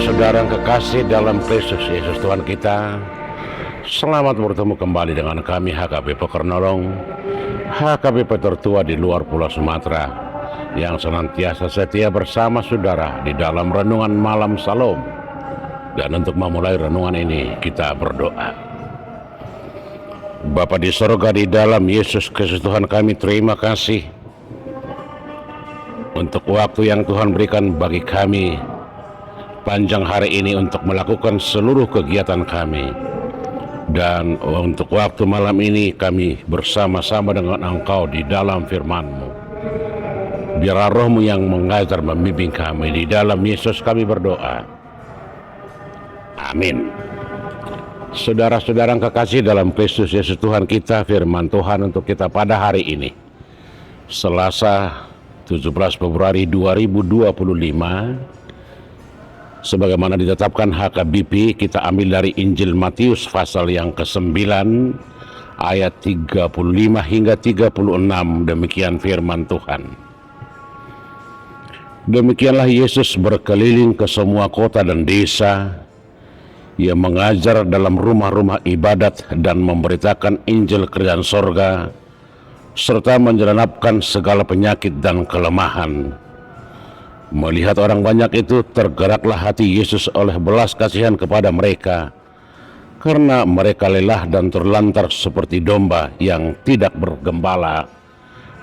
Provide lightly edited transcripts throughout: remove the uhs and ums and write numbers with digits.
Saudara yang kekasih dalam Kristus Yesus Tuhan kita, selamat bertemu kembali dengan kami HKBP Kernolong, HKBP tertua di luar Pulau Sumatera, yang senantiasa setia bersama saudara di dalam renungan malam Salom. Dan untuk memulai renungan ini, kita berdoa. Bapa di sorga, di dalam Yesus Kristus Tuhan kami, terima kasih untuk waktu yang Tuhan berikan bagi kami panjang hari ini untuk melakukan seluruh kegiatan kami. Dan untuk waktu malam ini kami bersama-sama dengan Engkau di dalam firman-Mu. Biarlah Roh-Mu yang mengajar membimbing kami. Di dalam Yesus kami berdoa. Amin. Saudara-saudara yang kekasih dalam Kristus Yesus Tuhan kita, firman Tuhan untuk kita pada hari ini, Selasa 17 Februari 2025, sebagaimana ditetapkan HKBP, kita ambil dari Injil Matius pasal yang ke-9 ayat 35 hingga 36. Demikian firman Tuhan. Demikianlah Yesus berkeliling ke semua kota dan desa. Ia mengajar dalam rumah-rumah ibadat dan memberitakan Injil Kerajaan Sorga, serta menjeranapkan segala penyakit dan kelemahan. Melihat orang banyak itu, tergeraklah hati Yesus oleh belas kasihan kepada mereka, karena mereka lelah dan terlantar seperti domba yang tidak bergembala.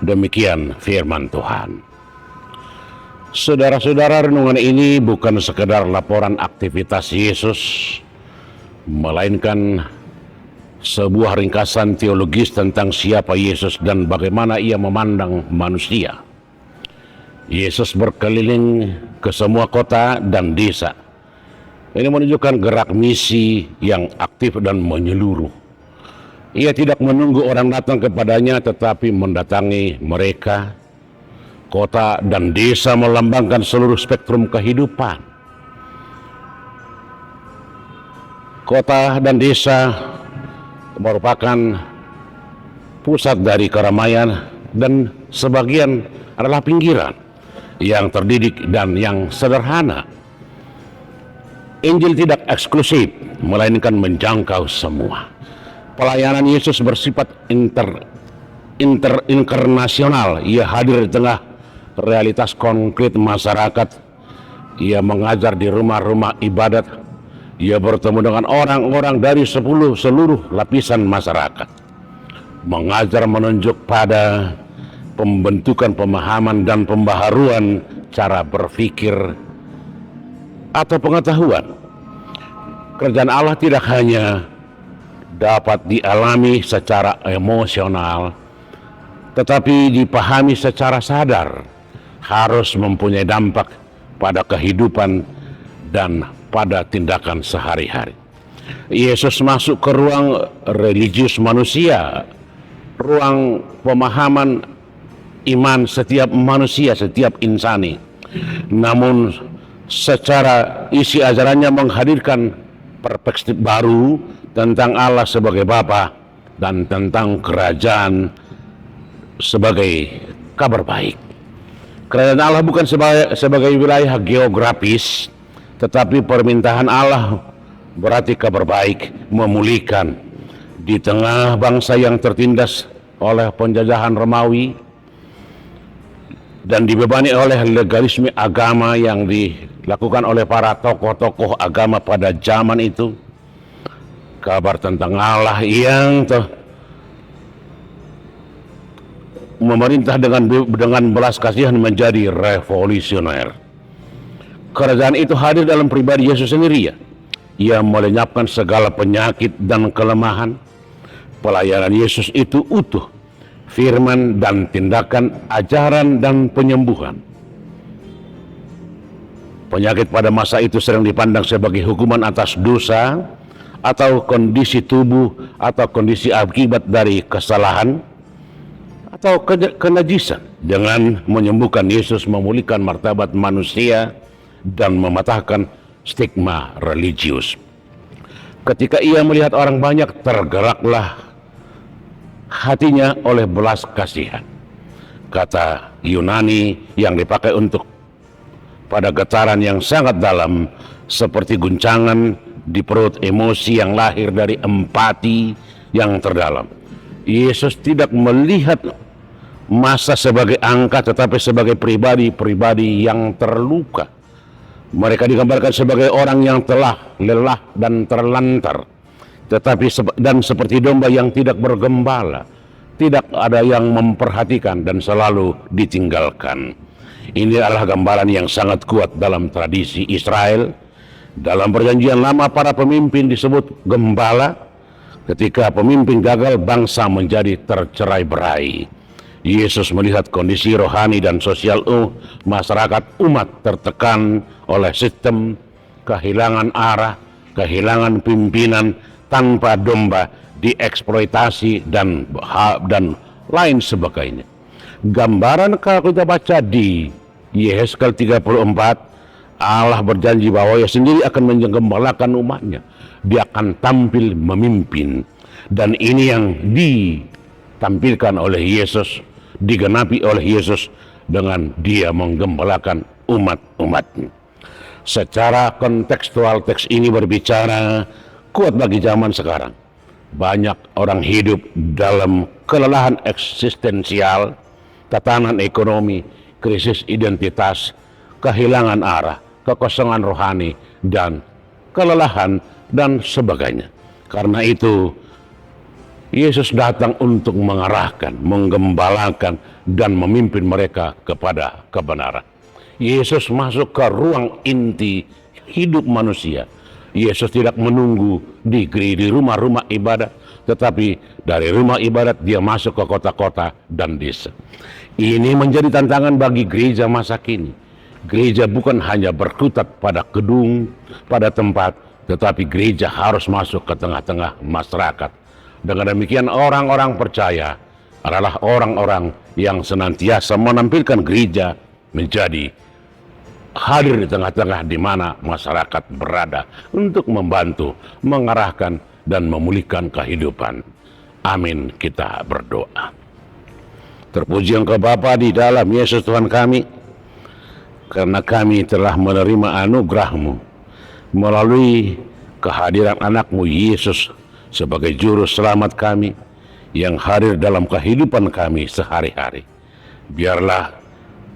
Demikian firman Tuhan. Saudara-saudara, renungan ini bukan sekedar laporan aktivitas Yesus, melainkan sebuah ringkasan teologis tentang siapa Yesus dan bagaimana ia memandang manusia. Yesus berkeliling ke semua kota dan desa. Ini menunjukkan gerak misi yang aktif dan menyeluruh. Ia tidak menunggu orang datang kepadanya, tetapi mendatangi mereka. Kota dan desa melambangkan seluruh spektrum kehidupan. Kota dan desa merupakan pusat dari keramaian dan sebagian adalah pinggiran yang terdidik dan yang sederhana. Injil tidak eksklusif, melainkan menjangkau semua. Pelayanan Yesus bersifat internasional. Ia hadir di tengah realitas konkret masyarakat. Ia mengajar di rumah-rumah ibadat. Ia bertemu dengan orang-orang dari seluruh lapisan masyarakat. Mengajar menunjuk pada pembentukan pemahaman dan pembaharuan cara berpikir atau pengetahuan. Kerajaan Allah tidak hanya dapat dialami secara emosional, tetapi dipahami secara sadar, harus mempunyai dampak pada kehidupan dan pada tindakan sehari-hari. Yesus masuk ke ruang religius manusia, ruang pemahaman iman setiap manusia, setiap insani. Namun secara isi ajarannya menghadirkan perspektif baru tentang Allah sebagai Bapa dan tentang kerajaan sebagai kabar baik. Kerajaan Allah bukan sebagai wilayah geografis, tetapi permintaan Allah berarti kabar baik, memulihkan. Di tengah bangsa yang tertindas oleh penjajahan Romawi dan dibebani oleh legalisme agama yang dilakukan oleh para tokoh-tokoh agama pada zaman itu, kabar tentang Allah yang memerintah dengan belas kasihan menjadi revolusioner. Kerajaan itu hadir dalam pribadi Yesus sendiri. Ia melenyapkan segala penyakit dan kelemahan. Pelayanan Yesus itu utuh, firman dan tindakan, ajaran dan penyembuhan. Penyakit pada masa itu sering dipandang sebagai hukuman atas dosa atau kondisi tubuh atau kondisi akibat dari kesalahan atau kenajisan. Dengan menyembuhkan, Yesus memulihkan martabat manusia dan mematahkan stigma religius. Ketika ia melihat orang banyak, tergeraklah hatinya oleh belas kasihan. Kata Yunani yang dipakai untuk pada getaran yang sangat dalam seperti guncangan di perut, emosi yang lahir dari empati yang terdalam. Yesus tidak melihat massa sebagai angka, tetapi sebagai pribadi-pribadi yang terluka. Mereka digambarkan sebagai orang yang telah lelah dan terlantar, tetapi dan seperti domba yang tidak bergembala, tidak ada yang memperhatikan dan selalu ditinggalkan. Ini adalah gambaran yang sangat kuat dalam tradisi Israel. Dalam perjanjian lama, para pemimpin disebut gembala. Ketika pemimpin gagal, bangsa menjadi tercerai-berai. Yesus melihat kondisi rohani dan sosial masyarakat umat tertekan oleh sistem, kehilangan arah, kehilangan pimpinan, tanpa domba, dieksploitasi dan lain sebagainya. Gambaran kalau kita baca di Yehezkel 34, Allah berjanji bahwa Ia sendiri akan menggembalakan umatnya. Dia akan tampil memimpin. Dan ini yang ditampilkan oleh Yesus, digenapi oleh Yesus dengan Dia menggembalakan umat-umatnya. Secara kontekstual, teks ini berbicara kuat bagi zaman sekarang. Banyak orang hidup dalam kelelahan eksistensial, tatanan ekonomi, krisis identitas, kehilangan arah, kekosongan rohani, dan kelelahan, dan sebagainya. Karena itu, Yesus datang untuk mengarahkan, menggembalakan, dan memimpin mereka kepada kebenaran. Yesus masuk ke ruang inti hidup manusia. Yesus tidak menunggu di rumah-rumah ibadat, tetapi dari rumah ibadat Dia masuk ke kota-kota dan desa. Ini menjadi tantangan bagi gereja masa kini. Gereja bukan hanya berkutat pada gedung, pada tempat, tetapi gereja harus masuk ke tengah-tengah masyarakat. Dengan demikian, orang-orang percaya adalah orang-orang yang senantiasa menampilkan gereja menjadi hadir di tengah-tengah di mana masyarakat berada untuk membantu, mengarahkan, dan memulihkan kehidupan. Amin, kita berdoa. Terpuji Engkau Bapa di dalam Yesus Tuhan kami, karena kami telah menerima anugerah-Mu melalui kehadiran anak-Mu Yesus sebagai juru selamat kami yang hadir dalam kehidupan kami sehari-hari. Biarlah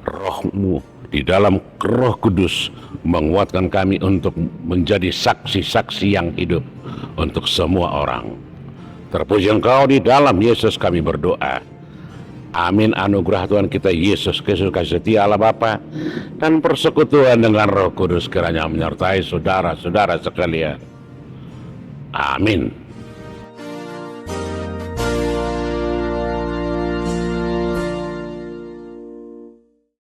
Roh-Mu di dalam Roh Kudus menguatkan kami untuk menjadi saksi-saksi yang hidup untuk semua orang. Terpuji Engkau di dalam Yesus kami berdoa. Amin. Anugerah Tuhan kita Yesus Kristus, kasih setia Allah Bapa, dan persekutuan dengan Roh Kudus kiranya menyertai saudara-saudara sekalian. Amin.